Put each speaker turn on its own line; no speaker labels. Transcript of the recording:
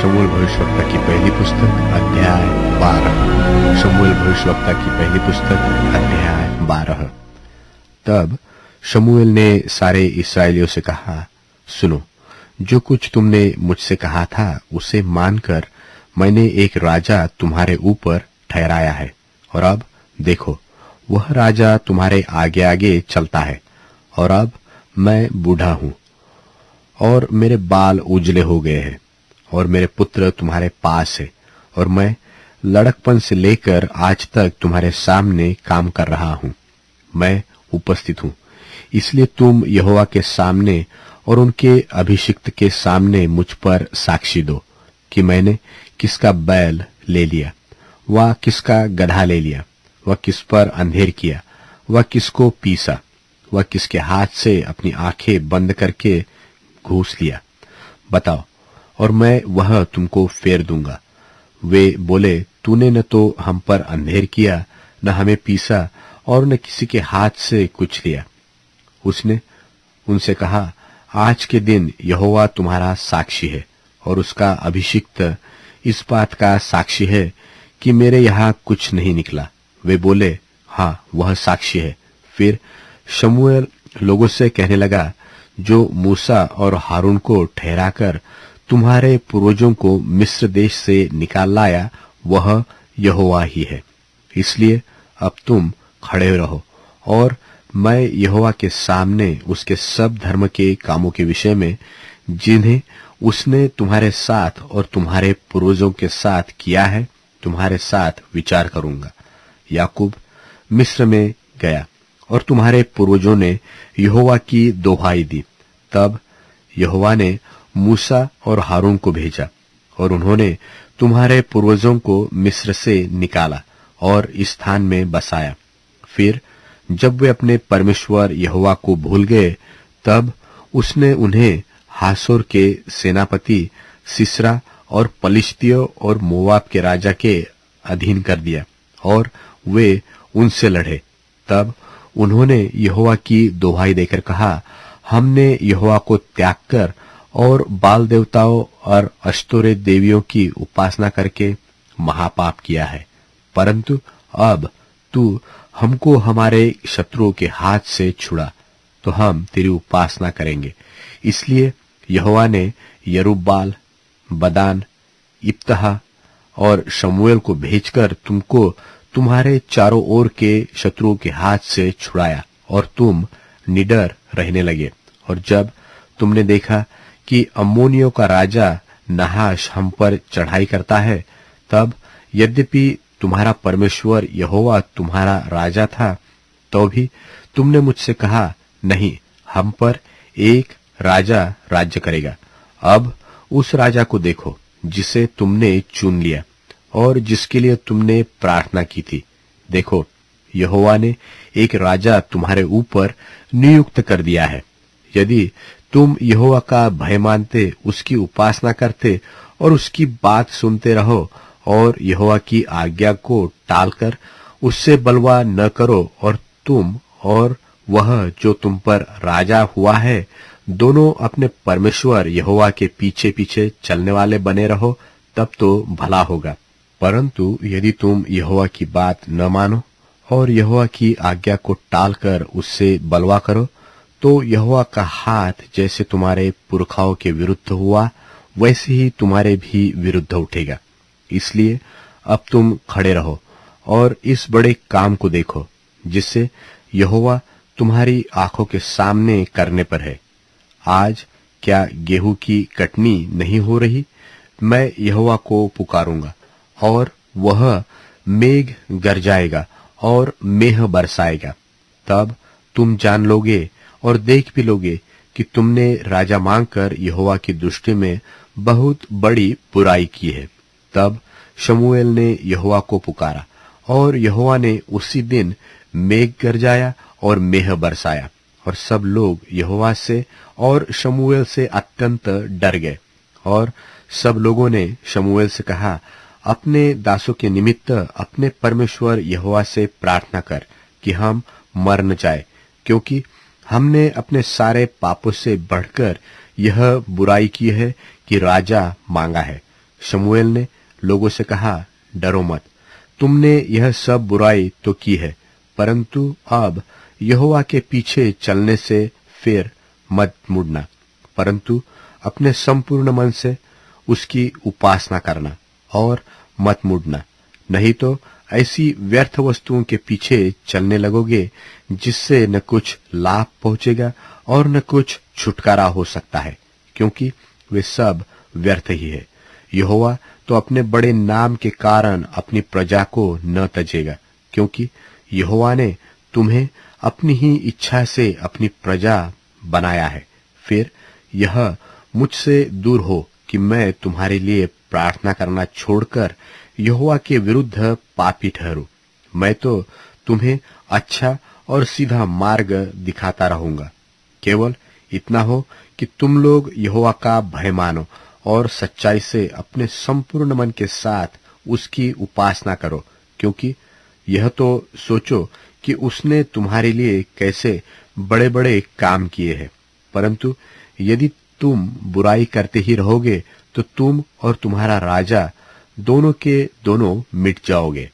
शमूएल भविष्यवक्ता की पहली पुस्तक अध्याय 12। शमूएल भविष्यवक्ता की पहली पुस्तक अध्याय 12। तब शमूएल ने सारे इस्राएलियों से कहा, सुनो, जो कुछ तुमने मुझसे कहा था उसे मानकर मैंने एक राजा तुम्हारे ऊपर ठहराया है। और अब देखो, वह राजा तुम्हारे आगे आगे चलता है। और अब मैं बूढ़ा हूं और मेरे बाल उजले हो गए हैं और मेरे पुत्र तुम्हारे पास है, और मैं लड़कपन से लेकर आज तक तुम्हारे सामने काम कर रहा हूं। मैं उपस्थित हूं, इसलिए तुम यहोवा के सामने और उनके अभिषिक्त के सामने मुझ पर साक्षी दो कि मैंने किसका बैल ले लिया, वह किसका गधा ले लिया, वह किस पर अंधेर किया, वह किसको पीसा, वह किसके हाथ से अपनी आंखें बंद करके घूस लिया। बताओ, और मैं वह तुमको फेर दूंगा। वे बोले, तूने न तो हम पर अंधेर किया, न हमें पीसा, और न किसी के हाथ से कुछ लिया। उसने उनसे कहा, आज के दिन यहोवा तुम्हारा साक्षी है और उसका अभिषिक्त इस बात का साक्षी है कि मेरे यहां कुछ नहीं निकला। वे बोले, हाँ, वह साक्षी है। फिर शमूएल लोगों से कहने लगा, जो मूसा और हारून को ठहराकर तुम्हारे पूर्वजों को मिस्र देश से निकाल लाया, वह यहोवा ही है। इसलिए अब तुम खड़े रहो, और मैं यहोवा के सामने उसके सब धर्म के कामों के विषय में, जिन्हें उसने तुम्हारे साथ और तुम्हारे पूर्वजों के साथ किया है, तुम्हारे साथ विचार करूंगा। याकूब मिस्र में गया और तुम्हारे पूर्वजों ने यहोवा की दोहाई दी। तब यहोवा ने मूसा और हारून को भेजा, और उन्होंने तुम्हारे पूर्वजों को मिस्र से निकाला और इस स्थान में बसाया। फिर जब वे अपने परमेश्वर यहोवा को भूल गए, तब उसने उन्हें हासोर के सेनापति सिसरा और पलिश्तियों और मोवाब के राजा के अधीन कर दिया, और वे उनसे लड़े। तब उन्होंने यहोवा की दोहाई देकर कहा, हमने यहोवा को त्याग कर और बाल देवताओं और अश्तोरे देवियों की उपासना करके महापाप किया है। परंतु अब तू हमको हमारे शत्रुओं के हाथ से छुड़ा, तो हम तेरी उपासना करेंगे। इसलिए यहोवा ने यरूब्बाल, बदान, इप्तहा और शमूएल को भेजकर तुमको तुम्हारे चारों ओर के शत्रुओं के हाथ से छुड़ाया, और तुम निडर रहने लगे। और जब तुमने देखा कि अम्मोनियों का राजा नहाश हम पर चढ़ाई करता है, तब यद्यपि तुम्हारा परमेश्वर यहोवा तुम्हारा राजा था, तो भी तुमने मुझसे कहा, नहीं, हम पर एक राजा राज्य करेगा। अब उस राजा को देखो जिसे तुमने चुन लिया और जिसके लिए तुमने प्रार्थना की थी। देखो, यहोवा ने एक राजा तुम्हारे ऊपर नियुक्त कर दिया है। यदि तुम यहोवा का भय मानते, उसकी उपासना करते और उसकी बात सुनते रहो, और यहोवा की आज्ञा को टालकर उससे बलवा न करो, और तुम और वह जो तुम पर राजा हुआ है दोनों अपने परमेश्वर यहोवा के पीछे पीछे चलने वाले बने रहो, तब तो भला होगा। परंतु यदि तुम यहोवा की बात न मानो और यहोवा की आज्ञा को टालकर उससे बलवा करो, तो यहोवा का हाथ जैसे तुम्हारे पुरखाओं के विरुद्ध हुआ, वैसे ही तुम्हारे भी विरुद्ध उठेगा। इसलिए अब तुम खड़े रहो और इस बड़े काम को देखो, जिससे यहोवा तुम्हारी आंखों के सामने करने पर है। आज क्या गेहूं की कटनी नहीं हो रही? मैं यहोवा को पुकारूंगा, और वह मेघ गरजाएगा और मेह बरसाएगा। तब तुम जान लोगे और देख भी लोगे कि तुमने राजा मांगकर यहोवा की दृष्टि में बहुत बड़ी बुराई की है। तब शमूएल ने यहोवा को पुकारा, और यहोवा ने उसी दिन मेघ गरजाया और मेह बरसाया, और सब लोग यहोवा से और शमूएल से अत्यंत डर गए। और सब लोगों ने शमूएल से कहा, अपने दासों के निमित्त अपने परमेश्वर यहोवा से प्रार्थना कर कि हम मर न जाए, क्योंकि हमने अपने सारे पापों से बढ़कर यह बुराई की है कि राजा मांगा है। शमूएल ने लोगों से कहा, डरो मत, तुमने यह सब बुराई तो की है, परंतु अब यहोवा के पीछे चलने से फिर मत मुड़ना, परंतु अपने संपूर्ण मन से उसकी उपासना करना और मत मुड़ना, नहीं तो ऐसी व्यर्थ वस्तुओं के पीछे चलने लगोगे जिससे न कुछ लाभ पहुंचेगा और न कुछ छुटकारा हो सकता है, क्योंकि वे सब व्यर्थ ही है। यहोवा तो अपने बड़े नाम के कारण अपनी प्रजा को न तजेगा, क्योंकि यहोवा ने तुम्हें अपनी ही इच्छा से अपनी प्रजा बनाया है। फिर यह मुझसे दूर हो कि मैं तुम्हारे लिए प्रार्थना करना छोड़कर यहोवा के विरुद्ध पापी ठहरूं। मैं तो तुम्हें अच्छा और सीधा मार्ग दिखाता रहूंगा। केवल इतना हो कि तुम लोग यहोवा का भय मानो और सच्चाई से अपने संपूर्ण मन के साथ उसकी उपासना करो, क्योंकि यह तो सोचो कि उसने तुम्हारे लिए कैसे बड़े बड़े काम किए हैं। परंतु यदि तुम बुराई करते ही रहोगे तो तुम और तुम्हारा राजा दोनों के दोनों मिट जाओगे।